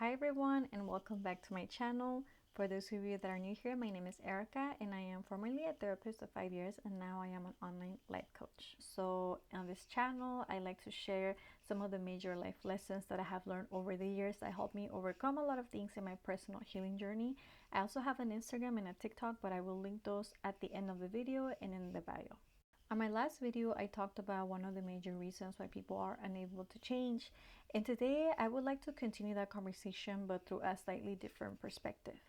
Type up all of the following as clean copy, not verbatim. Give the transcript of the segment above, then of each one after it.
Hi everyone and welcome back to my channel. For those of you that are new here, my name is Erica and I am formerly a therapist of 5 years and now I am an online life coach. So on this channel, I like to share some of the major life lessons that I have learned over the years that helped me overcome a lot of things in my personal healing journey. I also have an Instagram and a TikTok, but I will link those at the end of the video and in the bio. On my last video, I talked about one of the major reasons why people are unable to change. And today, I would like to continue that conversation, but through a slightly different perspective.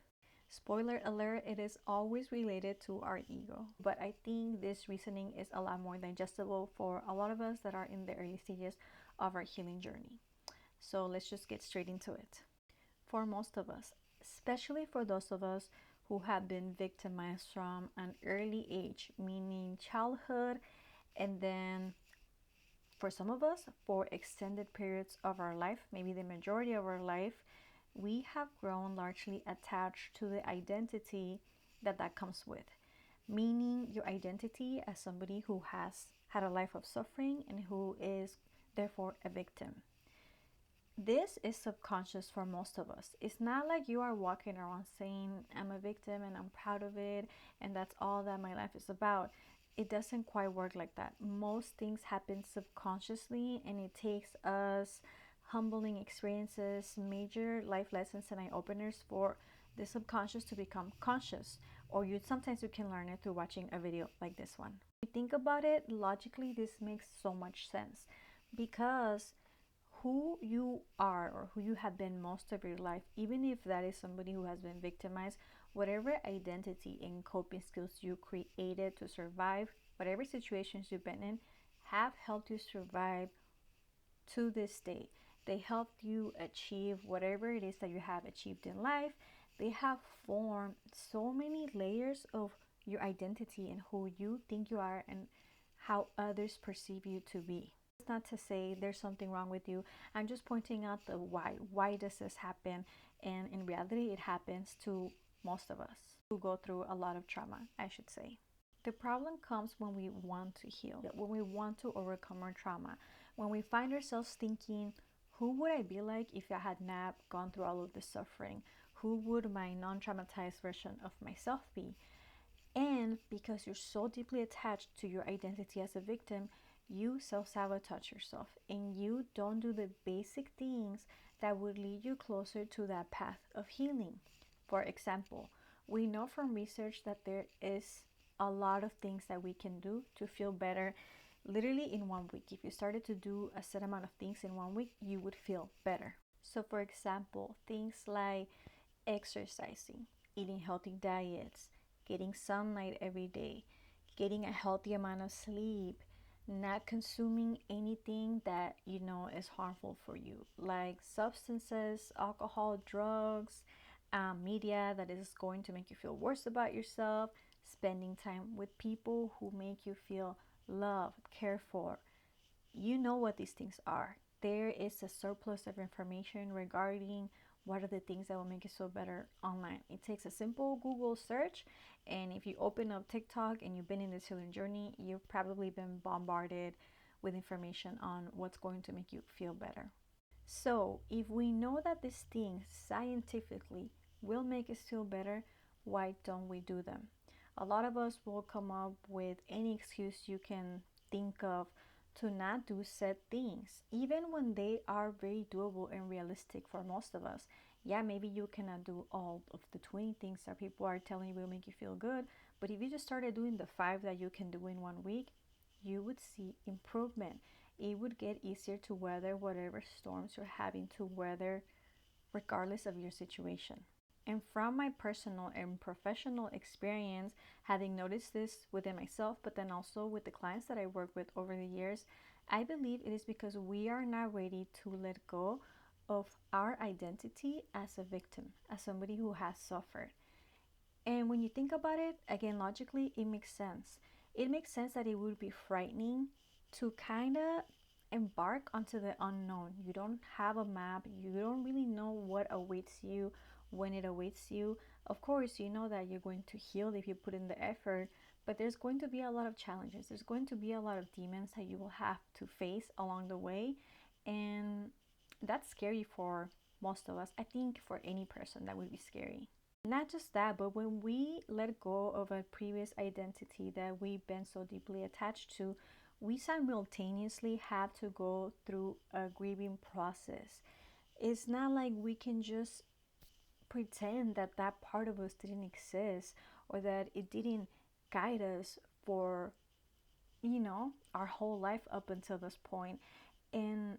Spoiler alert, it is always related to our ego. But I think this reasoning is a lot more digestible for a lot of us that are in the early stages of our healing journey. So let's just get straight into it. For most of us, especially for those of us who have been victimized from an early age, meaning childhood, and then for some of us, for extended periods of our life, maybe the majority of our life, we have grown largely attached to the identity that comes with, meaning your identity as somebody who has had a life of suffering and who is therefore a victim. This is subconscious for most of us. It's not like you are walking around saying, I'm a victim and I'm proud of it and that's all that my life is about. It doesn't quite work like that. Most things happen subconsciously and it takes us humbling experiences, major life lessons and eye openers for the subconscious to become conscious. Or sometimes you can learn it through watching a video like this one. If you think about it, logically this makes so much sense because who you are or who you have been most of your life, even if that is somebody who has been victimized, whatever identity and coping skills you created to survive, whatever situations you've been in, have helped you survive to this day. They helped you achieve whatever it is that you have achieved in life. They have formed so many layers of your identity and who you think you are and how others perceive you to be. It's not to say there's something wrong with you. I'm just pointing out the why. Why does this happen? And in reality, it happens to most of us who go through a lot of trauma, I should say. The problem comes when we want to heal, when we want to overcome our trauma, when we find ourselves thinking, who would I be like if I had not gone through all of this suffering? Who would my non-traumatized version of myself be? And because you're so deeply attached to your identity as a victim, you self-sabotage yourself and you don't do the basic things that would lead you closer to that path of healing. For example, we know from research that there is a lot of things that we can do to feel better literally in 1 week. If you started to do a set amount of things in 1 week, you would feel better. So for example, things like exercising, eating healthy diets, getting sunlight every day, getting a healthy amount of sleep, not consuming anything that you know is harmful for you, like substances, alcohol, drugs, media that is going to make you feel worse about yourself, spending time with people who make you feel loved, cared for. You know what these things are. There is a surplus of information regarding what are the things that will make you feel better online. It takes a simple Google search, and if you open up TikTok and you've been in this healing journey, you've probably been bombarded with information on what's going to make you feel better. So if we know that these things scientifically will make us feel better, why don't we do them? A lot of us will come up with any excuse you can think of to not do said things, even when they are very doable and realistic for most of us. Yeah, maybe you cannot do all of the 20 things that people are telling you will make you feel good, but if you just started doing the 5 that you can do in 1 week, you would see improvement. It would get easier to weather whatever storms you're having to weather, regardless of your situation. And from my personal and professional experience, having noticed this within myself, but then also with the clients that I work with over the years, I believe it is because we are not ready to let go of our identity as a victim, as somebody who has suffered. And when you think about it, again, logically, it makes sense. It makes sense that it would be frightening to kind of embark onto the unknown. You don't have a map. You don't really know what awaits you when it awaits you. Of course, you know that you're going to heal if you put in the effort, but there's going to be a lot of challenges. There's going to be a lot of demons that you will have to face along the way. And that's scary for most of us. I think for any person that would be scary. Not just that, but when we let go of a previous identity that we've been so deeply attached to, we simultaneously have to go through a grieving process. It's not like we can just pretend that that part of us didn't exist or that it didn't guide us for, our whole life up until this point. And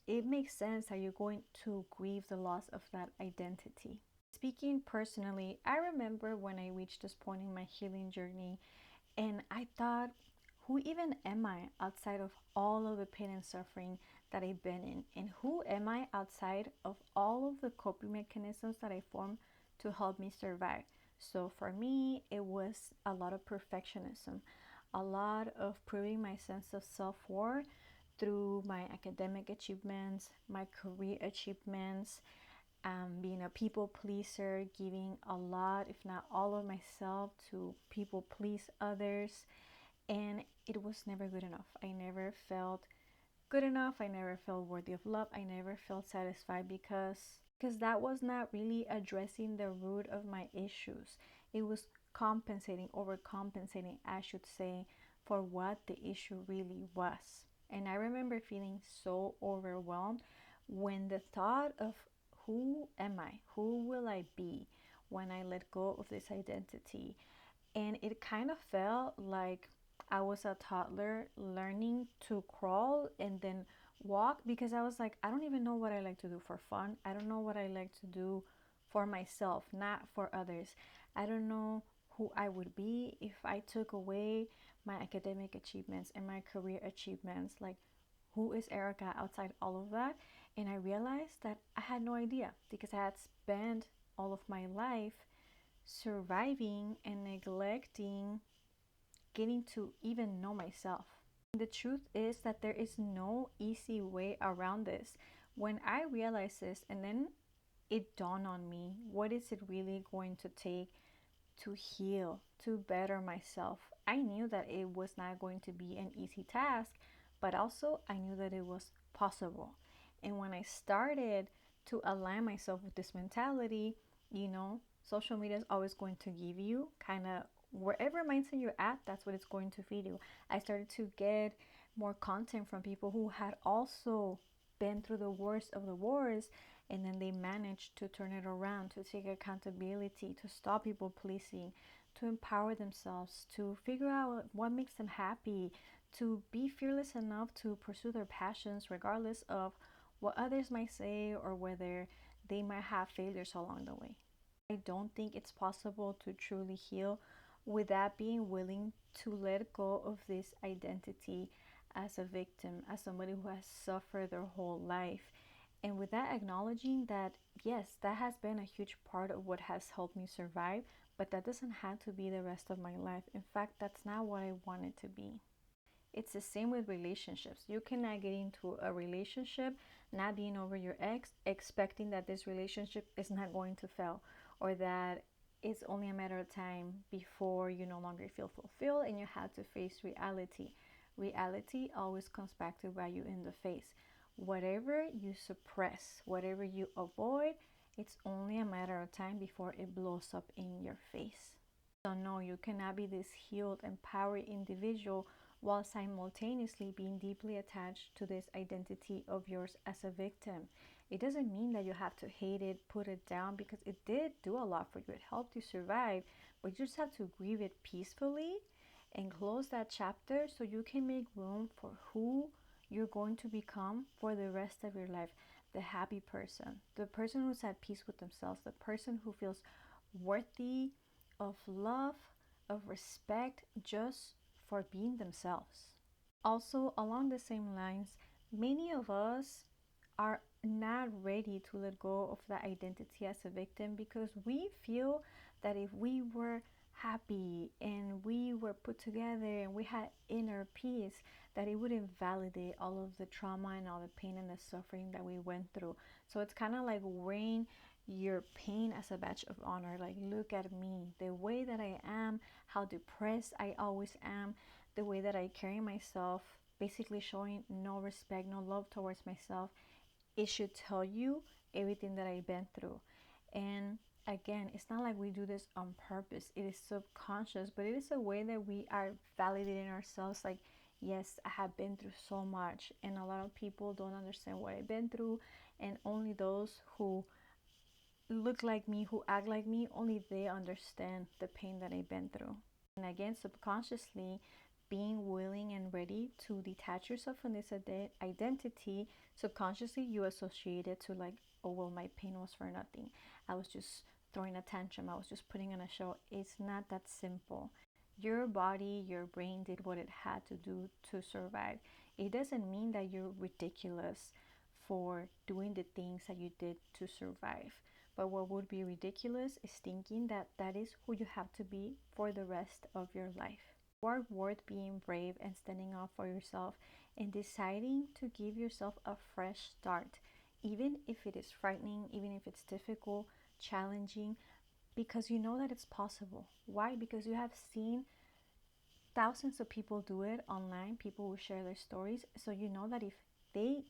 it makes sense that you're going to grieve the loss of that identity. Speaking personally, I remember when I reached this point in my healing journey and I thought, who even am I outside of all of the pain and suffering that I've been in? And who am I outside of all of the coping mechanisms that I formed to help me survive? So for me, it was a lot of perfectionism, a lot of proving my sense of self-worth through my academic achievements, my career achievements, being a people pleaser, giving a lot, if not all of myself to people please others. And it was never good enough. I never felt good enough. I never felt worthy of love. I never felt satisfied because that was not really addressing the root of my issues. It was compensating, overcompensating, I should say, for what the issue really was. And I remember feeling so overwhelmed when the thought of who am I? Who will I be when I let go of this identity? And it kind of felt like I was a toddler learning to crawl and then walk, because I was like, I don't even know what I like to do for fun. I don't know what I like to do for myself, not for others. I don't know who I would be if I took away my academic achievements and my career achievements. Like, who is Erica outside all of that? And I realized that I had no idea because I had spent all of my life surviving and neglecting getting to even know myself. The truth is that there is no easy way around this. When I realized this, and then it dawned on me, what is it really going to take to heal, to better myself? I knew that it was not going to be an easy task, but also I knew that it was possible. And when I started to align myself with this mentality, social media is always going to give you kind of wherever mindset you're at, that's what it's going to feed you. I started to get more content from people who had also been through the worst of the wars, and then they managed to turn it around, to take accountability, to stop people pleasing, to empower themselves, to figure out what makes them happy, to be fearless enough to pursue their passions regardless of what others might say or whether they might have failures along the way. I don't think it's possible to truly heal without being willing to let go of this identity as a victim, as somebody who has suffered their whole life. And with that, acknowledging that, yes, that has been a huge part of what has helped me survive, but that doesn't have to be the rest of my life. In fact, that's not what I want it to be. It's the same with relationships. You cannot get into a relationship not being over your ex, expecting that this relationship is not going to fail, or that it's only a matter of time before you no longer feel fulfilled and you have to face reality. Reality always comes back to bite you in the face. Whatever you suppress, whatever you avoid, it's only a matter of time before it blows up in your face. So no, you cannot be this healed, empowered individual while simultaneously being deeply attached to this identity of yours as a victim. It doesn't mean that you have to hate it, put it down, because it did do a lot for you. It helped you survive, but you just have to grieve it peacefully and close that chapter so you can make room for who you're going to become for the rest of your life. The happy person, the person who's at peace with themselves, the person who feels worthy of love, of respect, just for being themselves. Also, along the same lines, many of us are not ready to let go of that identity as a victim because we feel that if we were happy and we were put together and we had inner peace, that it would invalidate all of the trauma and all the pain and the suffering that we went through. So it's kind of like wearing your pain as a badge of honor. Like, look at me, the way that I am, how depressed I always am, the way that I carry myself, basically showing no respect, no love towards myself. It should tell you everything that I've been through. And again, it's not like we do this on purpose. It is subconscious, but it is a way that we are validating ourselves, like, yes, I have been through so much. And a lot of people don't understand what I've been through, and only those who look like me, who act like me, only they understand the pain that I've been through. And again, subconsciously, being willing and ready to detach yourself from this identity, subconsciously you associate it to, like, oh, well, my pain was for nothing. I was just throwing a tantrum. I was just putting on a show. It's not that simple. Your body, your brain did what it had to do to survive. It doesn't mean that you're ridiculous for doing the things that you did to survive. But what would be ridiculous is thinking that that is who you have to be for the rest of your life. You are worth being brave and standing up for yourself and deciding to give yourself a fresh start, even if it is frightening, even if it's difficult, challenging, because you know that it's possible. Why? Because you have seen thousands of people do it online, people who share their stories. So you know that if they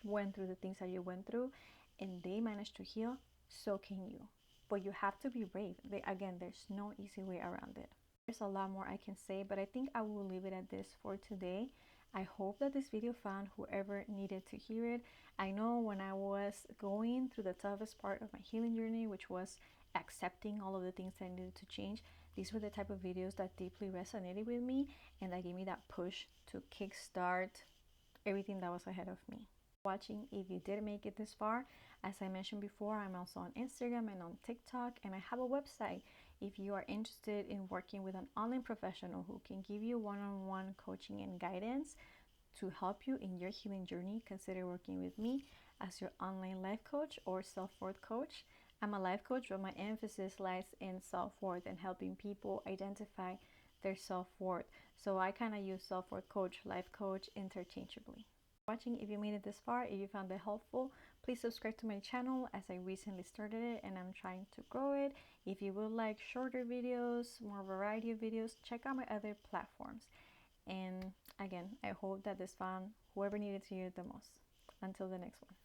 went through the things that you went through and they managed to heal, so can you. But you have to be brave. Again, there's no easy way around it. There's a lot more I can say, but I think I will leave it at this for today. I hope that this video found whoever needed to hear it. I know when I was going through the toughest part of my healing journey, which was accepting all of the things that I needed to change, these were the type of videos that deeply resonated with me and that gave me that push to kickstart everything that was ahead of me. Watching, if you did make it this far, as I mentioned before, I'm also on Instagram and on TikTok, and I have a website. If you are interested in working with an online professional who can give you one-on-one coaching and guidance to help you in your healing journey, consider working with me as your online life coach or self-worth coach. I'm a life coach, but my emphasis lies in self-worth and helping people identify their self-worth. So I kind of use self-worth coach, life coach interchangeably. Watching, if you made it this far, if you found it helpful, please subscribe to my channel as I recently started it and I'm trying to grow it. If you would like shorter videos, more variety of videos, check out my other platforms. And again, I hope that this found whoever needed to hear it the most. Until the next one.